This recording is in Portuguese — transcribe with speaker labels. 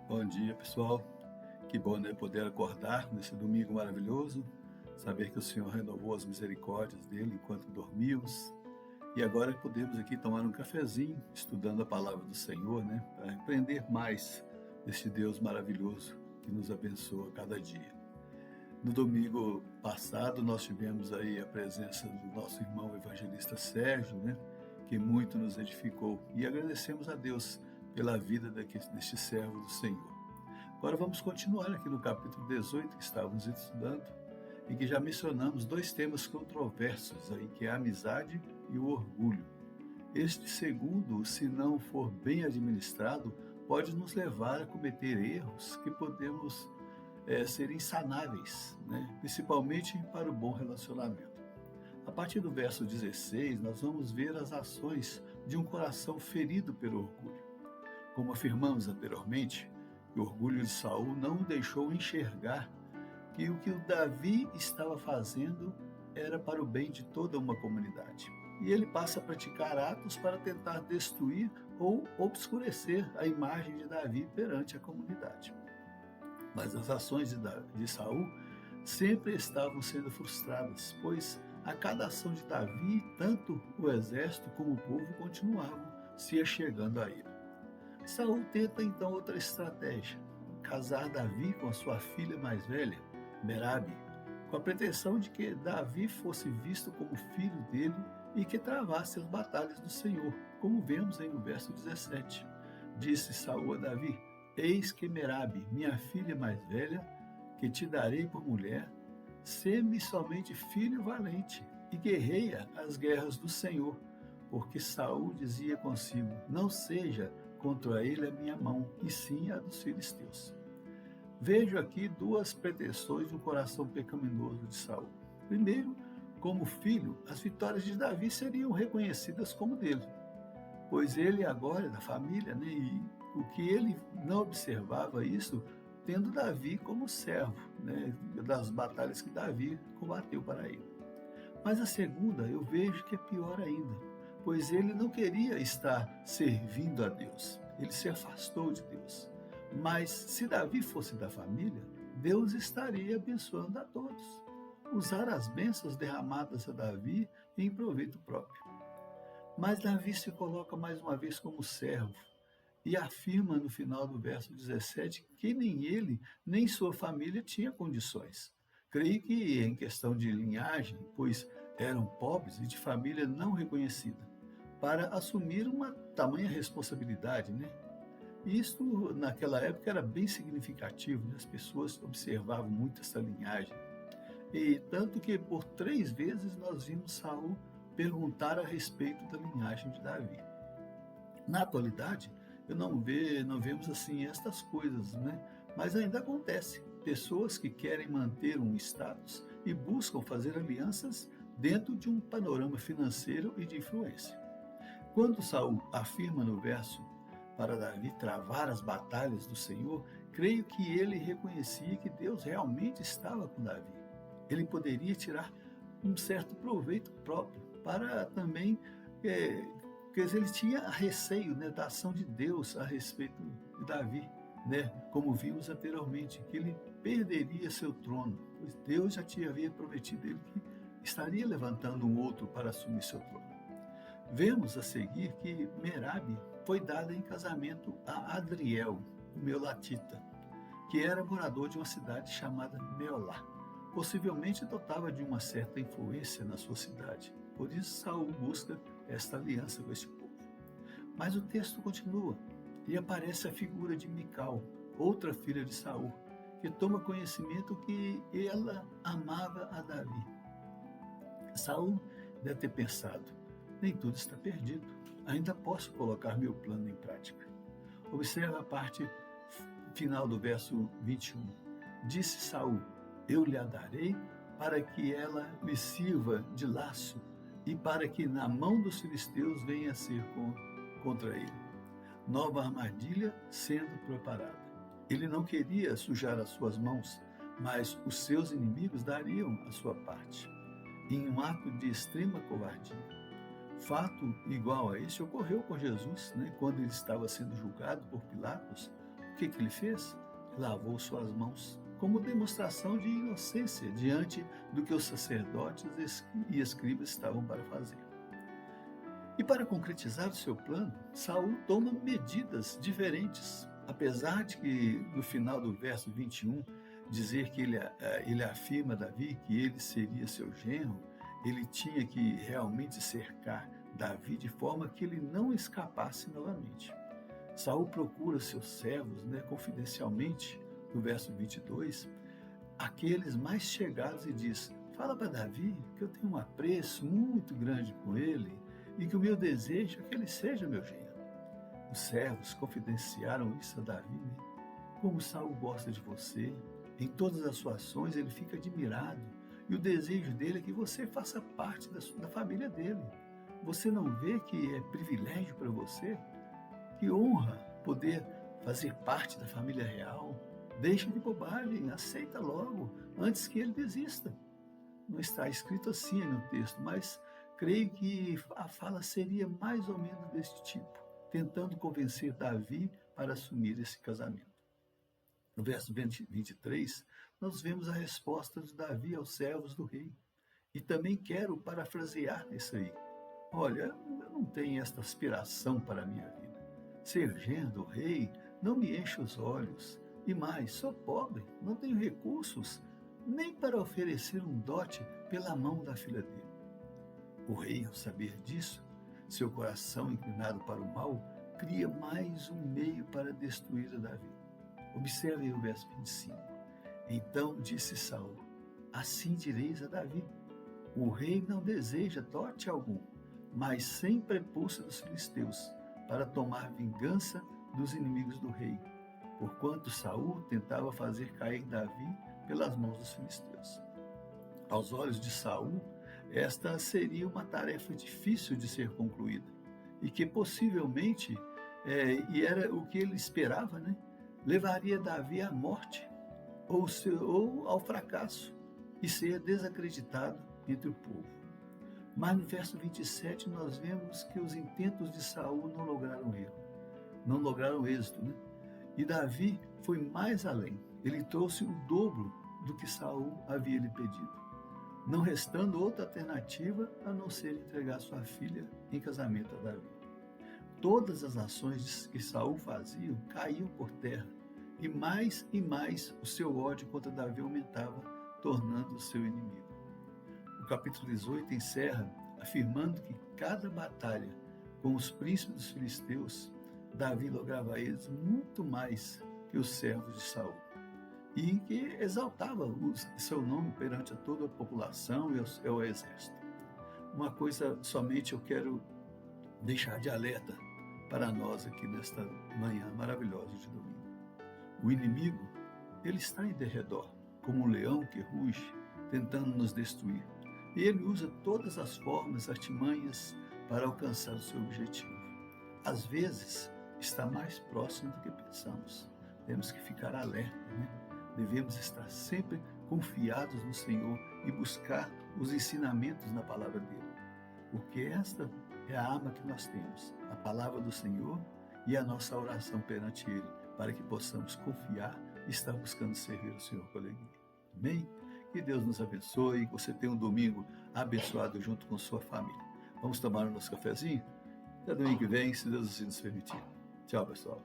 Speaker 1: Bom dia, pessoal. Que bom, né, poder acordar nesse domingo maravilhoso, saber que o Senhor renovou as misericórdias dele enquanto dormíamos. E agora podemos aqui tomar um cafezinho, estudando a palavra do Senhor, né, para aprender mais deste Deus maravilhoso que nos abençoa cada dia. No domingo passado, nós tivemos aí a presença do nosso irmão evangelista Sérgio, né, que muito nos edificou. E agradecemos a Deus pela vida deste servo do Senhor. Agora vamos continuar aqui no capítulo 18 que estávamos estudando e que já mencionamos dois temas controversos aí, que é a amizade e o orgulho. Este segundo, se não for bem administrado, pode nos levar a cometer erros que podemos ser insanáveis, né? Principalmente para o bom relacionamento. A partir do verso 16, nós vamos ver as ações de um coração ferido pelo orgulho. Como afirmamos anteriormente, o orgulho de Saul não o deixou enxergar que o Davi estava fazendo era para o bem de toda uma comunidade. E ele passa a praticar atos para tentar destruir ou obscurecer a imagem de Davi perante a comunidade. Mas as ações de Saul sempre estavam sendo frustradas, pois a cada ação de Davi, tanto o exército como o povo continuavam se achegando a ele. Saul tenta então outra estratégia, casar Davi com a sua filha mais velha, Merabi, com a pretensão de que Davi fosse visto como filho dele e que travasse as batalhas do Senhor, como vemos aí no verso 17. Disse Saul a Davi: Eis que Merabi, minha filha mais velha, que te darei por mulher, sê-me somente filho valente e guerreia as guerras do Senhor, porque Saul dizia consigo: não seja contra ele a minha mão, e sim a dos filisteus. Vejo aqui duas pretensões do coração pecaminoso de Saul. Primeiro, como filho, as vitórias de Davi seriam reconhecidas como dele, pois ele agora é da família, né? E o que ele não observava isso, tendo Davi como servo, né? Das batalhas que Davi combateu para ele. Mas a segunda, eu vejo que é pior ainda, pois ele não queria estar servindo a Deus, ele se afastou de Deus. Mas se Davi fosse da família, Deus estaria abençoando a todos. Usar as bênçãos derramadas a Davi em proveito próprio. Mas Davi se coloca mais uma vez como servo e afirma no final do verso 17 que nem ele, nem sua família tinha condições. Creio que em questão de linhagem, pois eram pobres e de família não reconhecida, para assumir uma tamanha responsabilidade, né? Isto, naquela época, era bem significativo, né? As pessoas observavam muito essa linhagem. E tanto que por 3 vezes nós vimos Saul perguntar a respeito da linhagem de Davi. Na atualidade, não vemos assim estas coisas, né? Mas ainda acontece. Pessoas que querem manter um status e buscam fazer alianças dentro de um panorama financeiro e de influência. Quando Saul afirma no verso para Davi travar as batalhas do Senhor, creio que ele reconhecia que Deus realmente estava com Davi. Ele poderia tirar um certo proveito próprio para também, quer dizer, ele tinha receio, né, da ação de Deus a respeito de Davi, né, como vimos anteriormente, que ele perderia seu trono, pois Deus já havia prometido a ele que estaria levantando um outro para assumir seu trono. Vemos a seguir que Merabi foi dada em casamento a Adriel, o Meolatita, que era morador de uma cidade chamada Meolá. Possivelmente dotava de uma certa influência na sua cidade. Por isso Saul busca esta aliança com este povo. Mas o texto continua e aparece a figura de Mical, outra filha de Saul, que toma conhecimento que ela amava a Davi. Saul deve ter pensado: nem tudo está perdido, ainda posso colocar meu plano em prática. Observa a parte final do verso 21. Disse Saul: eu lhe a darei para que ela lhe sirva de laço e para que na mão dos filisteus venha a ser contra ele. Nova armadilha sendo preparada. Ele não queria sujar as suas mãos, mas os seus inimigos dariam a sua parte, em um ato de extrema covardia. Fato igual a esse ocorreu com Jesus, né, quando ele estava sendo julgado por Pilatos O que ele fez? Lavou suas mãos como demonstração de inocência diante do que os sacerdotes e escribas estavam para fazer. E para concretizar o seu plano, Saul toma medidas diferentes. Apesar de que no final do verso 21 dizer que ele afirma a Davi que ele seria seu genro, ele tinha que realmente cercar Davi de forma que ele não escapasse novamente. Saul procura seus servos, confidencialmente, no verso 22, aqueles mais chegados e diz: fala para Davi que eu tenho um apreço muito grande com ele e que o meu desejo é que ele seja meu genro. Os servos confidenciaram isso a Davi. Como Saul gosta de você, em todas as suas ações ele fica admirado e o desejo dele é que você faça parte da família dele. Você não vê que é privilégio para você? Que honra poder fazer parte da família real. Deixa de bobagem, aceita logo, antes que ele desista. Não está escrito assim no texto, mas creio que a fala seria mais ou menos desse tipo, tentando convencer Davi para assumir esse casamento. No verso 23, nós vemos a resposta de Davi aos servos do rei. E também quero parafrasear isso aí. Olha, eu não tenho esta aspiração para a minha vida. Ser genro do rei não me enche os olhos. E mais, sou pobre, não tenho recursos, nem para oferecer um dote pela mão da filha dele. O rei, ao saber disso, seu coração inclinado para o mal, cria mais um meio para destruir a Davi. Observe aí o verso 25. Então disse Saul: assim direis a Davi: o rei não deseja dote algum, mas sempre expulsa dos filisteus, para tomar vingança dos inimigos do rei, porquanto Saul tentava fazer cair Davi pelas mãos dos filisteus. Aos olhos de Saul, esta seria uma tarefa difícil de ser concluída, e que possivelmente, e era o que ele esperava, levaria Davi à morte, ou ao fracasso, e ser desacreditado entre o povo. Mas no verso 27 nós vemos que os intentos de Saul não lograram êxito, E Davi foi mais além. Ele trouxe o dobro do que Saul havia lhe pedido, não restando outra alternativa a não ser entregar sua filha em casamento a Davi. Todas as ações que Saul fazia caíam por terra, e mais o seu ódio contra Davi aumentava, tornando-o seu inimigo. O capítulo 18 encerra afirmando que cada batalha com os príncipes dos filisteus, Davi lograva eles muito mais que os servos de Saul, e que exaltava seu nome perante a toda a população e ao exército. Uma coisa somente eu quero deixar de alerta para nós aqui nesta manhã maravilhosa de domingo. O inimigo, ele está em derredor, como um leão que ruge, tentando nos destruir. E ele usa todas as formas, artimanhas, para alcançar o seu objetivo. Às vezes, está mais próximo do que pensamos. Temos que ficar alerta, Devemos estar sempre confiados no Senhor e buscar os ensinamentos na palavra dele. Porque esta é a arma que nós temos, a palavra do Senhor e a nossa oração perante ele, para que possamos confiar e estar buscando servir o Senhor com alegria. Amém? Que Deus nos abençoe e que você tenha um domingo abençoado junto com sua família. Vamos tomar o nosso cafezinho? Até domingo que vem, se Deus assim nos permitir. Tchau, pessoal.